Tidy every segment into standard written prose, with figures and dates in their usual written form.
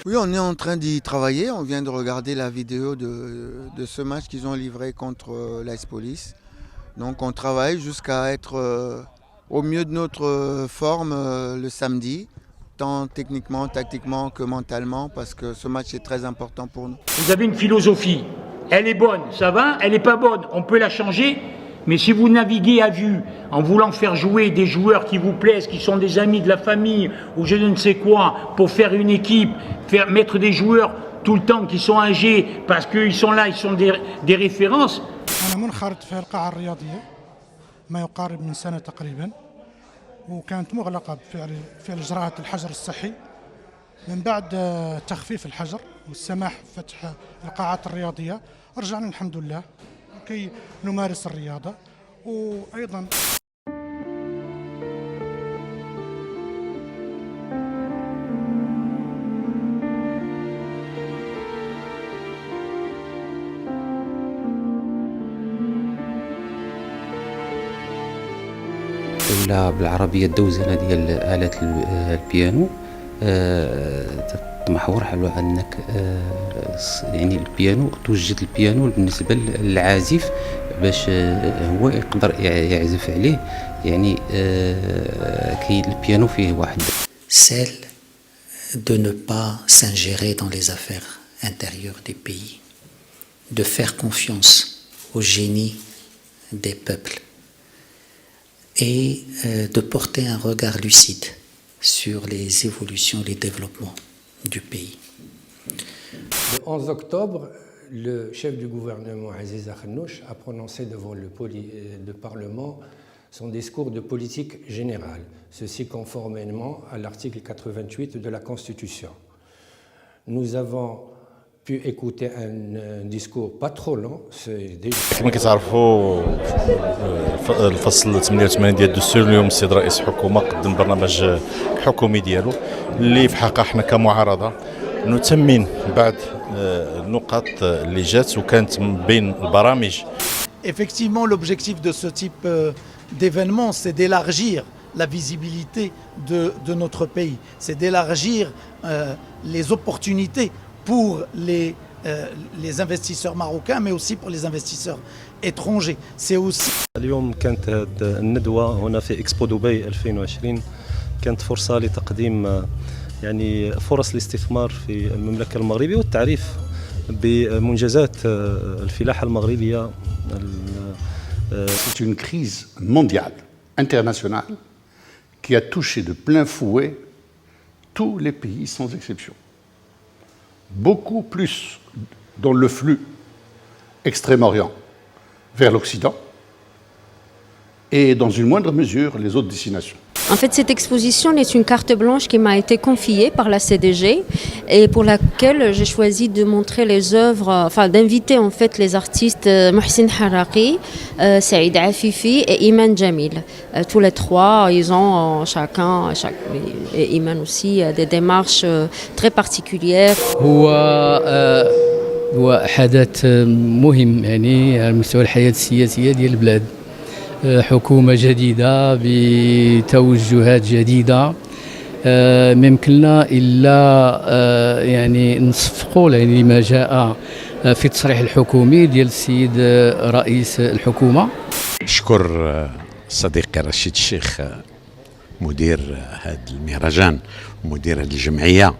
Oui, on est en train d'y travailler. On vient de regarder la vidéo de ce match qu'ils ont livré contre l'AS Police. Donc on travaille jusqu'à être au mieux de notre forme le samedi, tant techniquement, tactiquement que mentalement, parce que ce match est très important pour nous. Vous avez une philosophie, elle est bonne, ça va, elle n'est pas bonne, on peut la changer, mais si vous naviguez à vue en voulant faire jouer des joueurs qui vous plaisent, qui sont des amis de la famille ou je ne sais quoi, pour faire une équipe, mettre des joueurs tout le temps qui sont âgés parce qu'ils sont là, ils sont des références. أنا منخرط في القاعة الرياضية ما يقارب من سنة تقريبا، وكانت مغلقة بفعل إجراءات الحجر الصحي. من بعد تخفيف الحجر والسماح بفتح القاعات الرياضية رجعنا الحمد لله كي نمارس الرياضة. وأيضا ولا بالعربية الدوزنة ديال آلة البيانو محور على أنك يعني البيانو توجد البيانو بالنسبة للعازف باش هو يقدر يعزف عليه يعني كي البيانو فيه واحد. Celle de ne pas s'ingérer dans les affaires intérieures des pays, de faire confiance au génie des peuples et de porter un regard lucide sur les évolutions, les développements du pays. Le 11 octobre, le chef du gouvernement Aziz Akhnouch a prononcé devant le Parlement son discours de politique générale, ceci conformément à l'article 88 de la Constitution. Nous avons pu écouter un discours pas trop long. كما كتعرفوا الفصل 88 ديال الدستور اليوم السيد رئيس الحكومه قدم برنامج حكومي ديالو اللي في حقيقه حنا كمعارضه نتمين بعض النقاط اللي جات وكانت من بين البرامج. Effectivement, l'objectif de ce type d'événement, c'est d'élargir la visibilité de notre pays, c'est d'élargir les opportunités pour les investisseurs marocains, mais aussi pour les investisseurs étrangers. C'est aussi اليوم كانت هذه الندوة هنا في إكسبو دبي 2020 كانت فرصة لتقديم يعني فرص الاستثمار في المملكة المغربية والتعريف بمنجزات الفلاحة المغربية. C'est une crise mondiale, internationale, qui a touché de plein fouet tous les pays sans exception. Beaucoup plus dans le flux Extrême-Orient vers l'Occident et dans une moindre mesure les autres destinations. En fait, cette exposition est une carte blanche qui m'a été confiée par la CDG et pour laquelle j'ai choisi de montrer les œuvres, enfin d'inviter en fait les artistes Mohsin Haraki, Saïd Afifi et Iman Jamil. Tous les trois, ils ont et Iman aussi, des démarches très particulières. هو حدث مهم يعني على مستوى الحياة السياسية ديال البلاد. حكومة جديدة بتوجهات جديدة ما يمكننا إلا يعني نصفقوا يعني لما جاء في التصريح الحكومي ديال السيد رئيس الحكومة. أشكر صديقي رشيد الشيخ مدير هذا المهرجان ومدير هذه الجمعية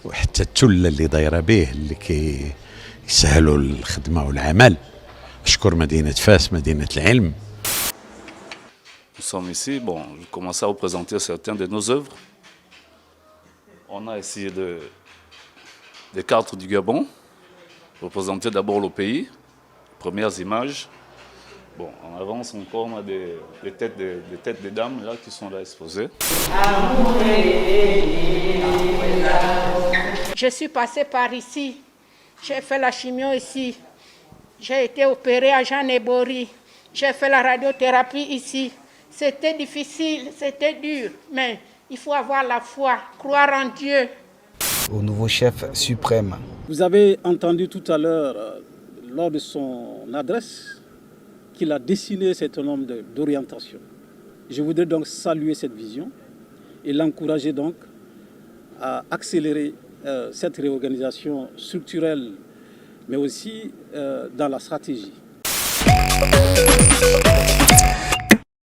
وحتى التلة اللي دايرة به اللي كيسهلوا الخدمة والعمل. أشكر مدينة فاس مدينة العلم. Nous sommes ici, bon, je commence à vous présenter certaines de nos œuvres. On a ici des cartes du Gabon, représenter d'abord le pays, premières images. Bon, en avance encore, on a des têtes des dames là, qui sont là exposées. Je suis passée par ici, j'ai fait la chimio ici. J'ai été opérée à Jean Ebori. J'ai fait la radiothérapie ici. C'était difficile, c'était dur, mais il faut avoir la foi, croire en Dieu. Au nouveau chef suprême. Vous avez entendu tout à l'heure, lors de son adresse, qu'il a dessiné un certain nombre d'orientations. Je voudrais donc saluer cette vision et l'encourager donc à accélérer cette réorganisation structurelle, mais aussi dans la stratégie.